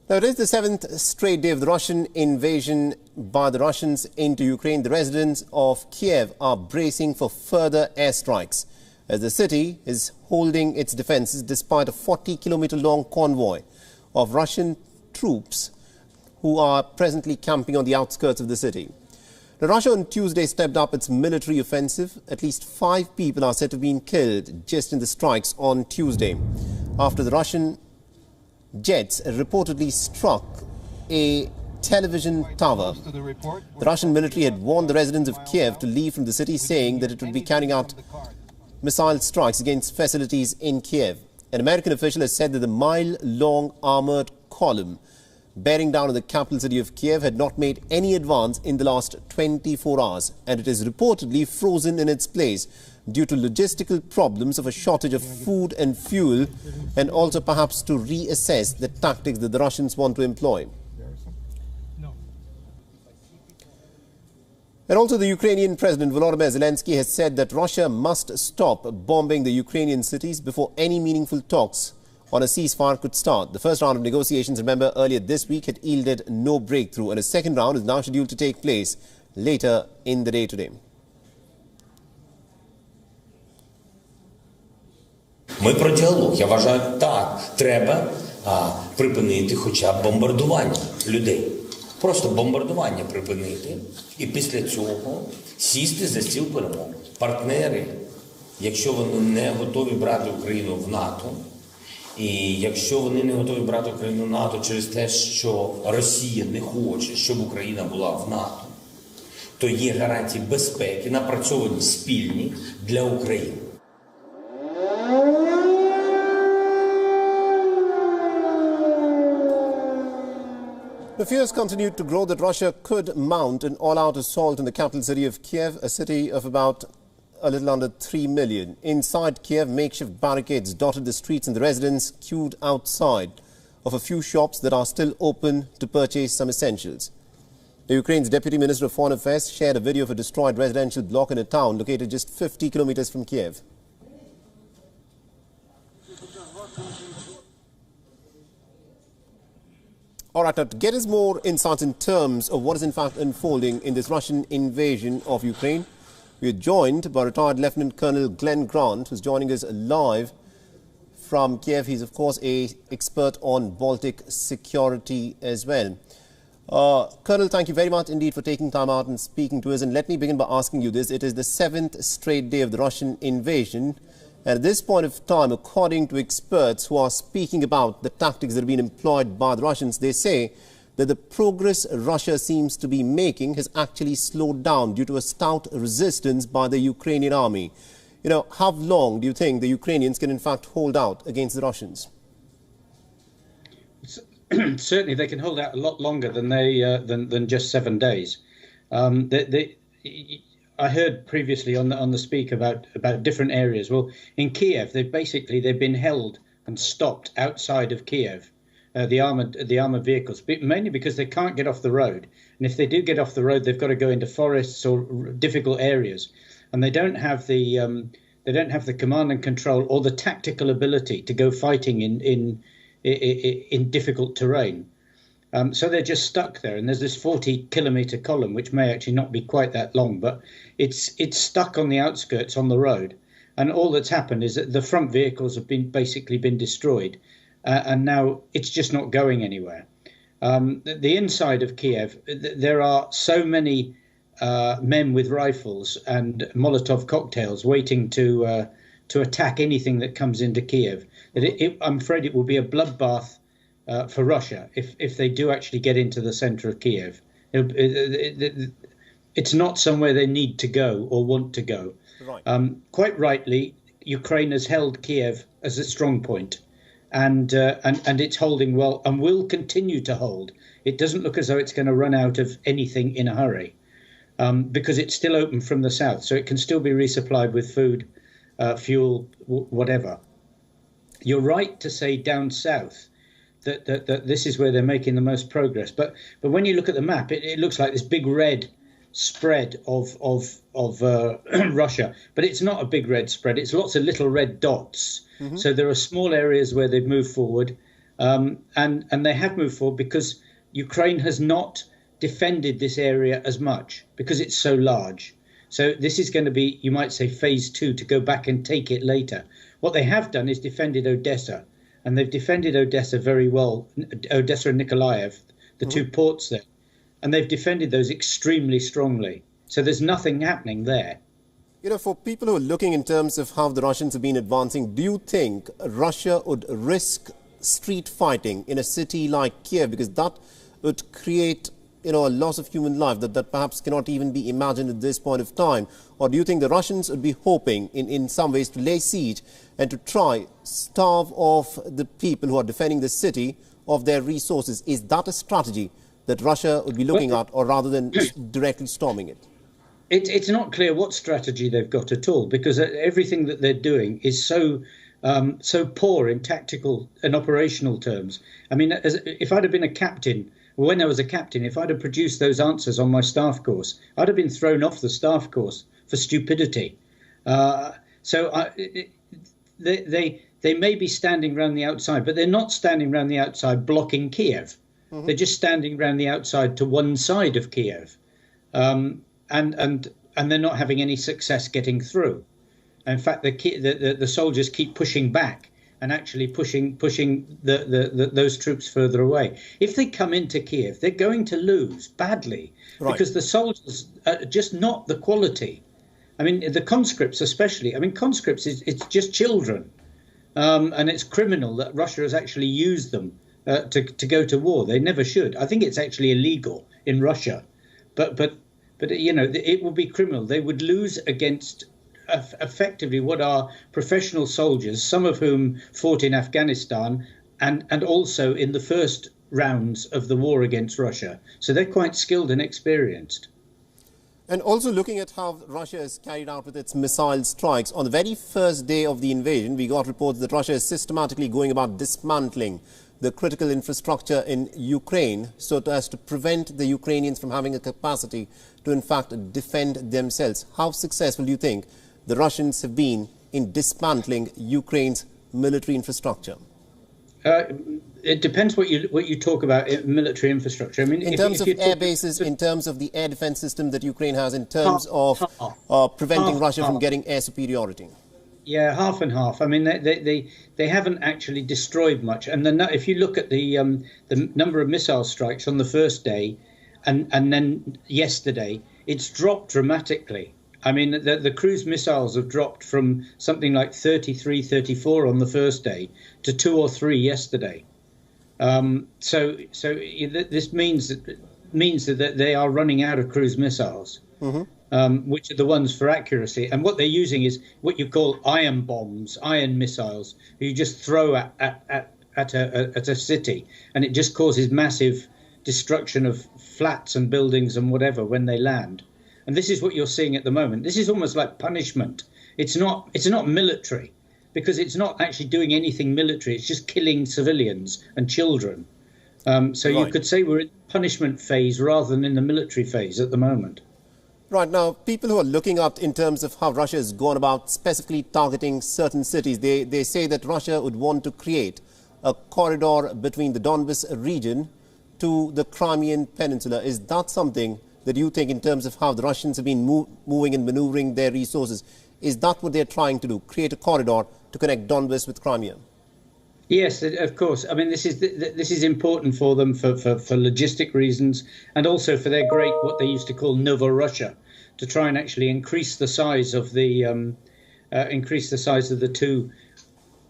Now, it is the seventh straight day of the Russian invasion by the Russians into Ukraine. The residents of Kiev are bracing for further airstrikes as the city is holding its defenses despite a 40-kilometer-long convoy of Russian troops who are presently camping on the outskirts of the city. Now, Russia on Tuesday stepped up its military offensive. At least 5 people are said to have been killed just in the strikes on Tuesday after the Russian jets reportedly struck a television tower. The Russian military had warned the residents of Kiev to leave from the city, saying that it would be carrying out missile strikes against facilities in Kiev. An American official has said that the mile-long armored column bearing down on the capital city of Kiev had not made any advance in the last 24 hours, and it is reportedly frozen in its place due to logistical problems of a shortage of food and fuel, and also perhaps to reassess the tactics that the Russians want to employ. And also the Ukrainian President Volodymyr Zelensky has said that Russia must stop bombing the Ukrainian cities before any meaningful talks on a ceasefire could start. The first round of negotiations, remember, earlier this week had yielded no breakthrough, and a second round is now scheduled to take place later in the day today. Ми про діалог. Я вважаю, так, треба припинити хоча б бомбардування людей. Просто бомбардування припинити і після цього сісти за стіл перемовин. Партнери, якщо вони не готові брати Україну в НАТО, і якщо вони не готові брати Україну в НАТО через те, що Росія не хоче, щоб Україна була в НАТО, то є гарантії безпеки, напрацьовані спільні для України. The fears continued to grow that Russia could mount an all-out assault on the capital city of Kiev, a city of about a little under 3 million. Inside Kiev, makeshift barricades dotted the streets and the residents queued outside of a few shops that are still open to purchase some essentials. The Ukraine's Deputy Minister of Foreign Affairs shared a video of a destroyed residential block in a town located just 50 kilometers from Kiev. All right, now to get us more insights in terms of what is in fact unfolding in this Russian invasion of Ukraine, we are joined by retired Lieutenant Colonel Glenn Grant, who's joining us live from Kiev. He's, of course, an expert on Baltic security as well. Colonel, thank you very much indeed for taking time out and speaking to us. And let me begin by asking you this. It is the 7th straight day of the Russian invasion. And at this point of time, according to experts who are speaking about the tactics that have been employed by the Russians, they say that the progress Russia seems to be making has actually slowed down due to a stout resistance by the Ukrainian army. You know, how long do you think the Ukrainians can in fact hold out against the Russians? Certainly they can hold out a lot longer than than just 7 days. I heard previously on the speak about different areas. Well, in Kiev, they've been held and stopped outside of Kiev, the armored vehicles, mainly because they can't get off the road. And if they do get off the road, they've got to go into forests or difficult areas, and they don't have the command and control or the tactical ability to go fighting in difficult terrain. So they're just stuck there, and there's this 40-kilometer column, which may actually not be quite that long, but it's stuck on the outskirts on the road. And all that's happened is that the front vehicles have basically been destroyed, and now it's just not going anywhere. The inside of Kiev, there are so many men with rifles and Molotov cocktails waiting to attack anything that comes into Kiev that I'm afraid it will be a bloodbath for Russia if they do actually get into the center of Kiev. It's not somewhere they need to go or want to go. Right. Quite rightly, Ukraine has held Kiev as a strong point, and it's holding well and will continue to hold. It doesn't look as though it's going to run out of anything in a hurry, because it's still open from the south, so it can still be resupplied with food, fuel, whatever. You're right to say down south that this is where they're making the most progress. But when you look at the map, it looks like this big red spread of Russia. But it's not a big red spread. It's lots of little red dots. Mm-hmm. So there are small areas where they've moved forward, And they have moved forward because Ukraine has not defended this area as much because it's so large. So this is going to be, you might say, phase 2, to go back and take it later. What they have done is defended Odessa, and they've defended Odessa very well, Odessa and Nikolaev, the two ports there, and they've defended those extremely strongly. So there's nothing happening there. You know, for people who are looking in terms of how the Russians have been advancing, do you think Russia would risk street fighting in a city like Kiev, because that would create, you know, a loss of human life that perhaps cannot even be imagined at this point of time? Or do you think the Russians would be hoping in some ways to lay siege and to try starve off the people who are defending the city of their resources? Is that a strategy that Russia would be looking at, or rather than directly storming it? It's not clear what strategy they've got at all, because everything that they're doing is so poor in tactical and operational terms. I mean, if I'd have been a captain, when I was a captain, if I'd have produced those answers on my staff course, I'd have been thrown off the staff course for stupidity. They may be standing around the outside, but they're not standing around the outside blocking Kiev. They're just standing around the outside to one side of Kiev, and they're not having any success getting through. In fact, the soldiers keep pushing back and actually pushing those troops further away. If they come into Kiev, they're going to lose badly, because the soldiers are just not the quality. I mean, the conscripts especially. I mean, conscripts it's just children, and it's criminal that Russia has actually used them to go to war. They never should. I think it's actually illegal in Russia, but you know, it would be criminal. They would lose against effectively what are professional soldiers, some of whom fought in Afghanistan and also in the first rounds of the war against Russia. So they're quite skilled and experienced. And also looking at how Russia has carried out with its missile strikes. On the very first day of the invasion, we got reports that Russia is systematically going about dismantling the critical infrastructure in Ukraine so as to prevent the Ukrainians from having a capacity to, in fact, defend themselves. How successful do you think the Russians have been in dismantling Ukraine's military infrastructure? It depends what you talk about military infrastructure. I mean, in terms of air bases, in terms of the air defense system that Ukraine has, in terms of preventing Russia from getting air superiority. Yeah, half and half. I mean, they haven't actually destroyed much. And then if you look at the number of missile strikes on the first day, and then yesterday, it's dropped dramatically. I mean, the cruise missiles have dropped from something like 33, 34 on the first day to 2 or 3 yesterday. So this means that they are running out of cruise missiles, which are the ones for accuracy. And what they're using is what you call iron bombs, iron missiles, you just throw at a city, and it just causes massive destruction of flats and buildings and whatever when they land. And this is what you're seeing at the moment. This is almost like punishment. It's not military, because it's not actually doing anything military. It's just killing civilians and children. You could say we're in the punishment phase rather than in the military phase at the moment. Right. Now, people who are looking up in terms of how Russia has gone about specifically targeting certain cities, they say that Russia would want to create a corridor between the Donbas region to the Crimean Peninsula. Is that something that you think, in terms of how the Russians have been moving and maneuvering their resources, is that what they're trying to do, create a corridor to connect Donbas with Crimea? Yes, of course. I mean, this is important for them for logistic reasons, and also for their great, what they used to call Novorussia, to try and actually increase the size of the two,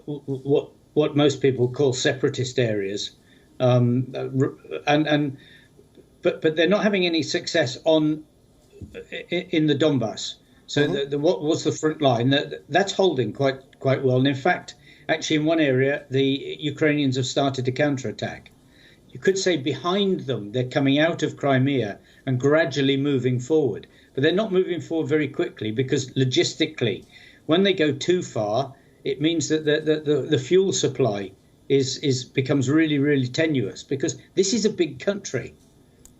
what most people call separatist areas, But they're not having any success in the Donbass. So what was the front line? That's holding quite well. And in fact, actually, in one area, the Ukrainians have started to counterattack. You could say behind them, they're coming out of Crimea and gradually moving forward. But they're not moving forward very quickly, because logistically, when they go too far, it means that the fuel supply becomes really, really tenuous, because this is a big country.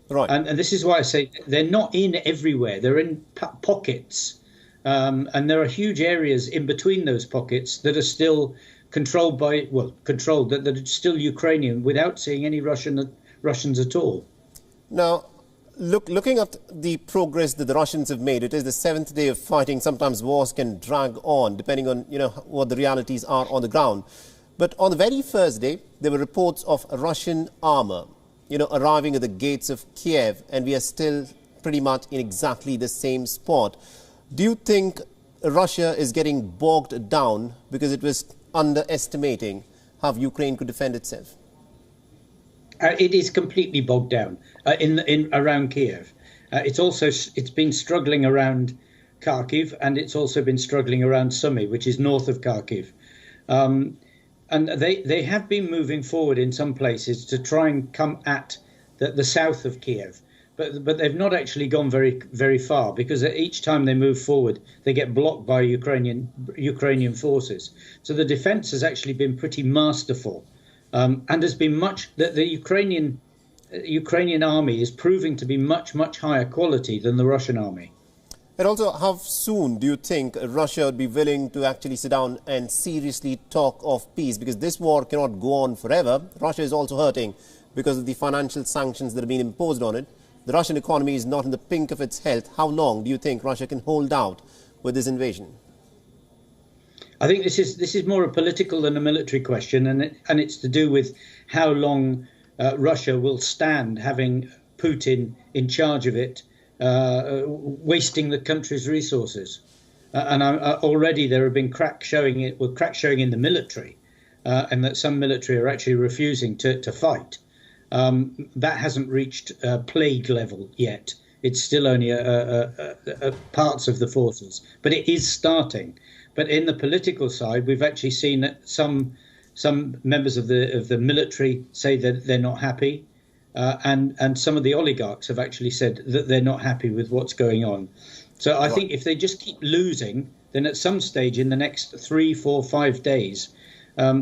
Right. And this is why I say they're not in everywhere. They're in pockets. And there are huge areas in between those pockets that are still controlled that it's still Ukrainian without seeing any Russians at all. Now, looking at the progress that the Russians have made, it is the 7th day of fighting. Sometimes wars can drag on, depending on what the realities are on the ground. But on the very first day, there were reports of Russian armor, arriving at the gates of Kiev, and we are still pretty much in exactly the same spot. Do you think Russia is getting bogged down because it was underestimating how Ukraine could defend itself? It is completely bogged down in around Kiev. It's been struggling around Kharkiv, and it's also been struggling around Sumy, which is north of Kharkiv. And they have been moving forward in some places to try and come at the south of Kiev. But they've not actually gone very, very far, because each time they move forward, they get blocked by Ukrainian forces. So the defense has actually been pretty masterful. And there's been much that the Ukrainian army is proving to be much, much higher quality than the Russian army. And also, how soon do you think Russia would be willing to actually sit down and seriously talk of peace? Because this war cannot go on forever. Russia is also hurting because of the financial sanctions that have been imposed on it. The Russian economy is not in the pink of its health. How long do you think Russia can hold out with this invasion? I think this is more a political than a military question, and it's to do with how long Russia will stand having Putin in charge of it, wasting the country's resources. And already there have been cracks showing in the military, and that some military are actually refusing to fight. That hasn't reached plague level yet. It's still only parts of the forces, but it is starting. But in the political side, we've actually seen that some members of the military say that they're not happy, and some of the oligarchs have actually said that they're not happy with what's going on. So I think if they just keep losing, then at some stage in the next 3, 4, 5 days,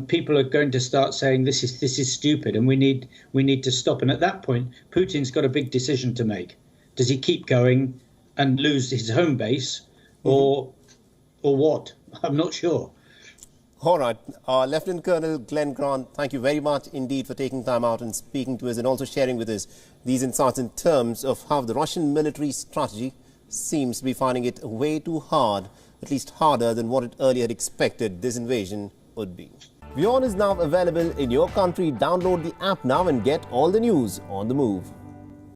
people are going to start saying this is stupid, and we need to stop. And at that point, Putin's got a big decision to make. Does he keep going and lose his home base, or what? I'm not sure. All right. Lieutenant Colonel Glenn Grant, thank you very much indeed for taking time out and speaking to us, and also sharing with us these insights in terms of how the Russian military strategy seems to be finding it way too hard, at least harder than what it earlier had expected this invasion would be. WION is now available in your country. Download the app now and get all the news on the move.